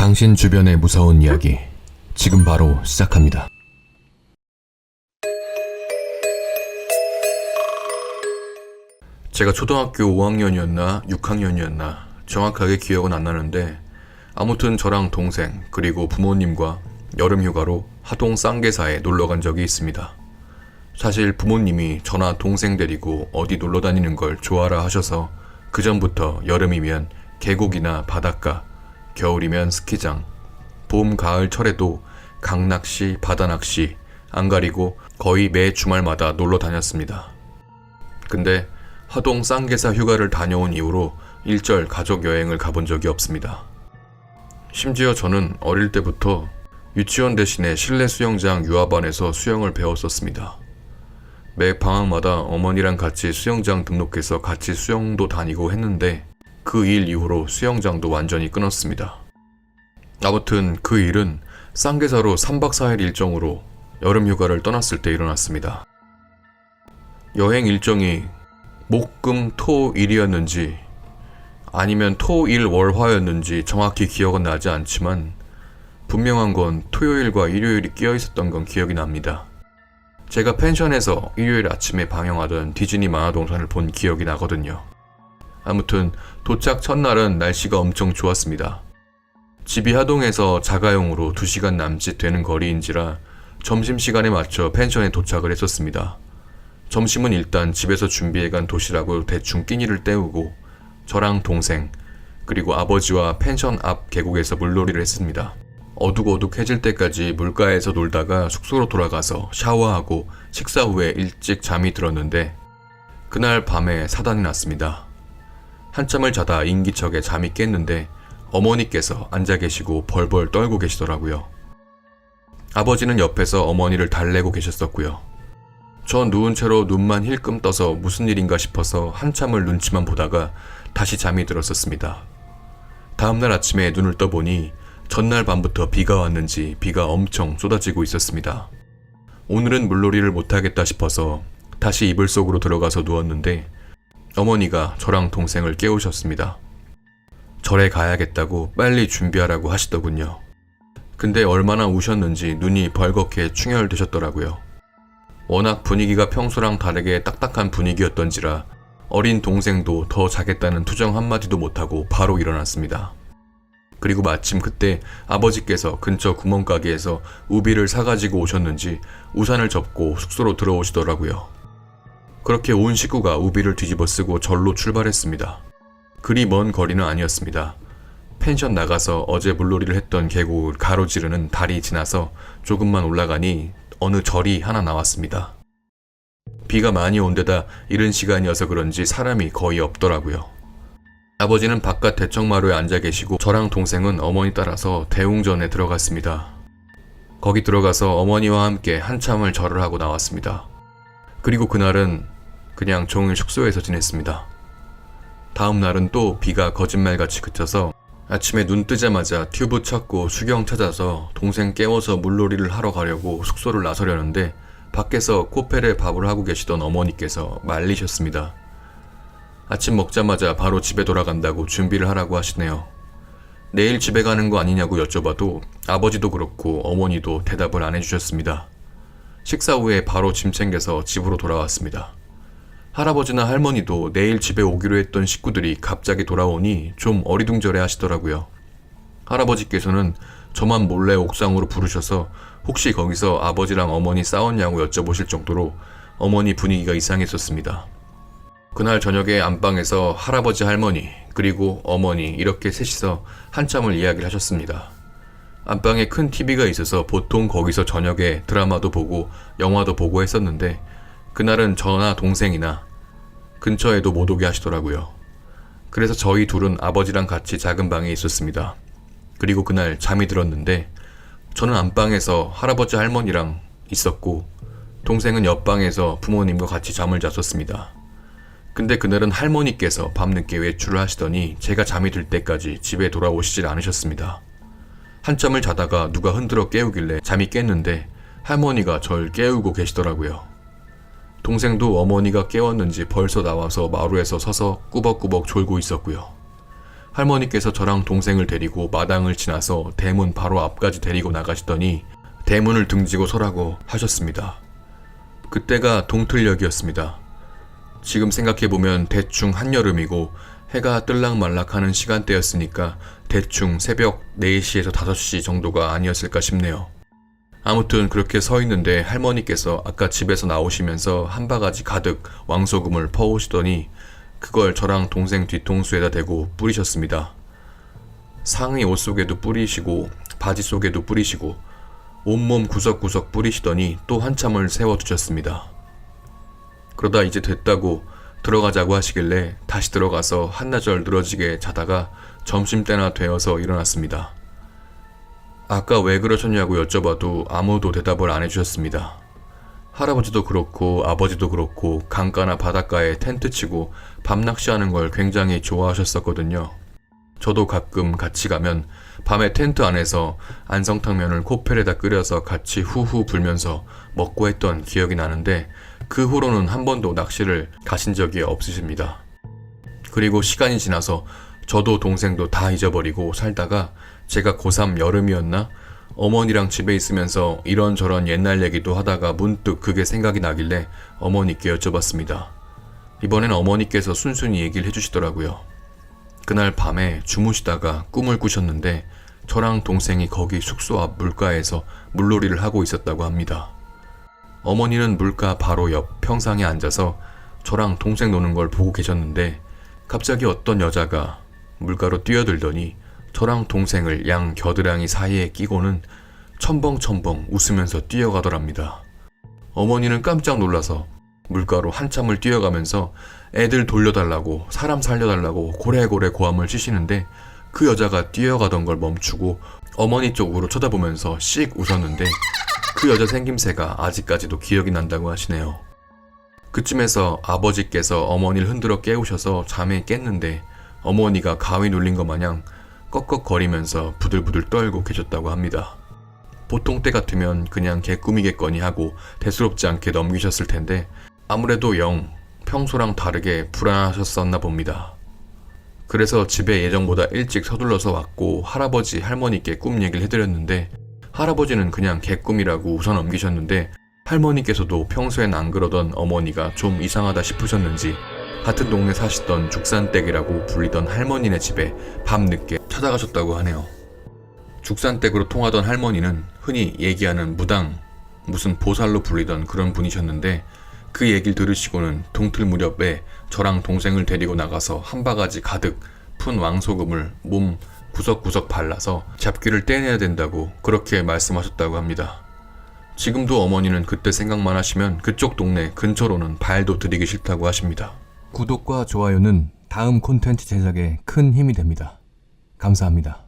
당신 주변의 무서운 이야기 지금 바로 시작합니다. 제가 초등학교 5학년이었나 6학년이었나 정확하게 기억은 안 나는데 아무튼 저랑 동생 그리고 부모님과 여름휴가로 하동 쌍계사에 놀러간 적이 있습니다. 사실 부모님이 저나 동생 데리고 어디 놀러 다니는 걸 좋아라 하셔서 그전부터 여름이면 계곡이나 바닷가, 겨울이면 스키장, 봄, 가을, 철에도 강낚시, 바다낚시 안 가리고 거의 매 주말마다 놀러 다녔습니다. 근데 하동 쌍계사 휴가를 다녀온 이후로 일절 가족 여행을 가본 적이 없습니다. 심지어 저는 어릴 때부터 유치원 대신에 실내 수영장 유아반에서 수영을 배웠었습니다. 매 방학마다 어머니랑 같이 수영장 등록해서 같이 수영도 다니고 했는데 그 일 이후로 수영장도 완전히 끊었습니다. 아무튼 그 일은 쌍계사로 3박 4일 일정으로 여름휴가를 떠났을 때 일어났습니다. 여행 일정이 목, 금, 토, 일이었는지 아니면 토, 일, 월, 화였는지 정확히 기억은 나지 않지만 분명한 건 토요일과 일요일이 끼어 있었던 건 기억이 납니다. 제가 펜션에서 일요일 아침에 방영하던 디즈니 만화동산을 본 기억이 나거든요. 아무튼 도착 첫날은 날씨가 엄청 좋았습니다. 집이 하동에서 자가용으로 2시간 남짓 되는 거리인지라 점심시간에 맞춰 펜션에 도착을 했었습니다. 점심은 일단 집에서 준비해간 도시락으로 대충 끼니를 때우고 저랑 동생 그리고 아버지와 펜션 앞 계곡에서 물놀이를 했습니다. 어둑어둑해질 때까지 물가에서 놀다가 숙소로 돌아가서 샤워하고 식사 후에 일찍 잠이 들었는데 그날 밤에 사단이 났습니다. 한참을 자다 인기척에 잠이 깼는데 어머니께서 앉아 계시고 벌벌 떨고 계시더라고요. 아버지는 옆에서 어머니를 달래고 계셨었고요. 전 누운 채로 눈만 힐끔 떠서 무슨 일인가 싶어서 한참을 눈치만 보다가 다시 잠이 들었었습니다. 다음날 아침에 눈을 떠보니 전날 밤부터 비가 왔는지 비가 엄청 쏟아지고 있었습니다. 오늘은 물놀이를 못하겠다 싶어서 다시 이불 속으로 들어가서 누웠는데 어머니가 저랑 동생을 깨우셨습니다. 절에 가야겠다고 빨리 준비하라고 하시더군요. 근데 얼마나 우셨는지 눈이 벌겋게 충혈되셨더라고요. 워낙 분위기가 평소랑 다르게 딱딱한 분위기였던지라 어린 동생도 더 자겠다는 투정 한마디도 못하고 바로 일어났습니다. 그리고 마침 그때 아버지께서 근처 구멍가게에서 우비를 사가지고 오셨는지 우산을 접고 숙소로 들어오시더라고요. 그렇게 온 식구가 우비를 뒤집어 쓰고 절로 출발했습니다. 그리 먼 거리는 아니었습니다. 펜션 나가서 어제 물놀이를 했던 계곡을 가로지르는 다리 지나서 조금만 올라가니 어느 절이 하나 나왔습니다. 비가 많이 온 데다 이른 시간이어서 그런지 사람이 거의 없더라고요. 아버지는 바깥 대청마루에 앉아 계시고 저랑 동생은 어머니 따라서 대웅전에 들어갔습니다. 거기 들어가서 어머니와 함께 한참을 절을 하고 나왔습니다. 그리고 그날은 그냥 종일 숙소에서 지냈습니다. 다음 날은 또 비가 거짓말같이 그쳐서 아침에 눈 뜨자마자 튜브 찾고 수경 찾아서 동생 깨워서 물놀이를 하러 가려고 숙소를 나서려는데 밖에서 코펠에 밥을 하고 계시던 어머니께서 말리셨습니다. 아침 먹자마자 바로 집에 돌아간다고 준비를 하라고 하시네요. 내일 집에 가는 거 아니냐고 여쭤봐도 아버지도 그렇고 어머니도 대답을 안 해주셨습니다. 식사 후에 바로 짐 챙겨서 집으로 돌아왔습니다. 할아버지나 할머니도 내일 집에 오기로 했던 식구들이 갑자기 돌아오니 좀 어리둥절해 하시더라고요. 할아버지께서는 저만 몰래 옥상으로 부르셔서 혹시 거기서 아버지랑 어머니 싸웠냐고 여쭤보실 정도로 어머니 분위기가 이상했었습니다. 그날 저녁에 안방에서 할아버지 할머니 그리고 어머니 이렇게 셋이서 한참을 이야기를 하셨습니다. 안방에 큰 TV가 있어서 보통 거기서 저녁에 드라마도 보고 영화도 보고 했었는데 그날은 저나 동생이나 근처에도 못 오게 하시더라고요. 그래서 저희 둘은 아버지랑 같이 작은 방에 있었습니다. 그리고 그날 잠이 들었는데 저는 안방에서 할아버지 할머니랑 있었고 동생은 옆방에서 부모님과 같이 잠을 잤었습니다. 근데 그날은 할머니께서 밤늦게 외출을 하시더니 제가 잠이 들 때까지 집에 돌아오시질 않으셨습니다. 한참을 자다가 누가 흔들어 깨우길래 잠이 깼는데 할머니가 절 깨우고 계시더라고요. 동생도 어머니가 깨웠는지 벌써 나와서 마루에서 서서 꾸벅꾸벅 졸고 있었고요. 할머니께서 저랑 동생을 데리고 마당을 지나서 대문 바로 앞까지 데리고 나가시더니 대문을 등지고 서라고 하셨습니다. 그때가 동틀녘이었습니다. 지금 생각해보면 대충 한여름이고 해가 뜰락말락하는 시간대였으니까 대충 새벽 4시에서 5시 정도가 아니었을까 싶네요. 아무튼 그렇게 서 있는데 할머니께서 아까 집에서 나오시면서 한 바가지 가득 왕소금을 퍼오시더니 그걸 저랑 동생 뒤통수에다 대고 뿌리셨습니다. 상의 옷 속에도 뿌리시고 바지 속에도 뿌리시고 온몸 구석구석 뿌리시더니 또 한참을 세워두셨습니다. 그러다 이제 됐다고 들어가자고 하시길래 다시 들어가서 한나절 늘어지게 자다가 점심때나 되어서 일어났습니다. 아까 왜 그러셨냐고 여쭤봐도 아무도 대답을 안 해주셨습니다. 할아버지도 그렇고 아버지도 그렇고 강가나 바닷가에 텐트 치고 밤낚시하는 걸 굉장히 좋아하셨었거든요. 저도 가끔 같이 가면 밤에 텐트 안에서 안성탕면을 코펠에다 끓여서 같이 후후 불면서 먹고 했던 기억이 나는데 그 후로는 한 번도 낚시를 가신 적이 없으십니다. 그리고 시간이 지나서 저도 동생도 다 잊어버리고 살다가 제가 고3 여름이었나? 어머니랑 집에 있으면서 이런저런 옛날 얘기도 하다가 문득 그게 생각이 나길래 어머니께 여쭤봤습니다. 이번엔 어머니께서 순순히 얘기를 해주시더라고요. 그날 밤에 주무시다가 꿈을 꾸셨는데 저랑 동생이 거기 숙소 앞 물가에서 물놀이를 하고 있었다고 합니다. 어머니는 물가 바로 옆 평상에 앉아서 저랑 동생 노는 걸 보고 계셨는데 갑자기 어떤 여자가 물가로 뛰어들더니 저랑 동생을 양 겨드랑이 사이에 끼고는 첨벙첨벙 웃으면서 뛰어가더랍니다. 어머니는 깜짝 놀라서 물가로 한참을 뛰어가면서 애들 돌려달라고 사람 살려달라고 고래고래 고함을 치시는데 그 여자가 뛰어가던 걸 멈추고 어머니 쪽으로 쳐다보면서 씩 웃었는데 그 여자 생김새가 아직까지도 기억이 난다고 하시네요. 그쯤에서 아버지께서 어머니를 흔들어 깨우셔서 잠에 깼는데 어머니가 가위 눌린 것 마냥 꺽꺽거리면서 부들부들 떨고 계셨다고 합니다. 보통 때 같으면 그냥 개꿈이겠거니 하고 대수롭지 않게 넘기셨을 텐데 아무래도 영 평소랑 다르게 불안하셨었나 봅니다. 그래서 집에 예정보다 일찍 서둘러서 왔고 할아버지 할머니께 꿈 얘기를 해드렸는데 할아버지는 그냥 개꿈이라고 웃어 넘기셨는데 할머니께서도 평소엔 안 그러던 어머니가 좀 이상하다 싶으셨는지 같은 동네 사시던 죽산댁이라고 불리던 할머니네 집에 밤늦게 찾아가셨다고 하네요. 죽산댁으로 통하던 할머니는 흔히 얘기하는 무당, 무슨 보살로 불리던 그런 분이셨는데 그 얘기를 들으시고는 동틀 무렵에 저랑 동생을 데리고 나가서 한 바가지 가득 푼 왕소금을 몸 구석구석 발라서 잡귀를 떼내야 된다고 그렇게 말씀하셨다고 합니다. 지금도 어머니는 그때 생각만 하시면 그쪽 동네 근처로는 발도 들이기 싫다고 하십니다. 구독과 좋아요는 다음 콘텐츠 제작에 큰 힘이 됩니다. 감사합니다.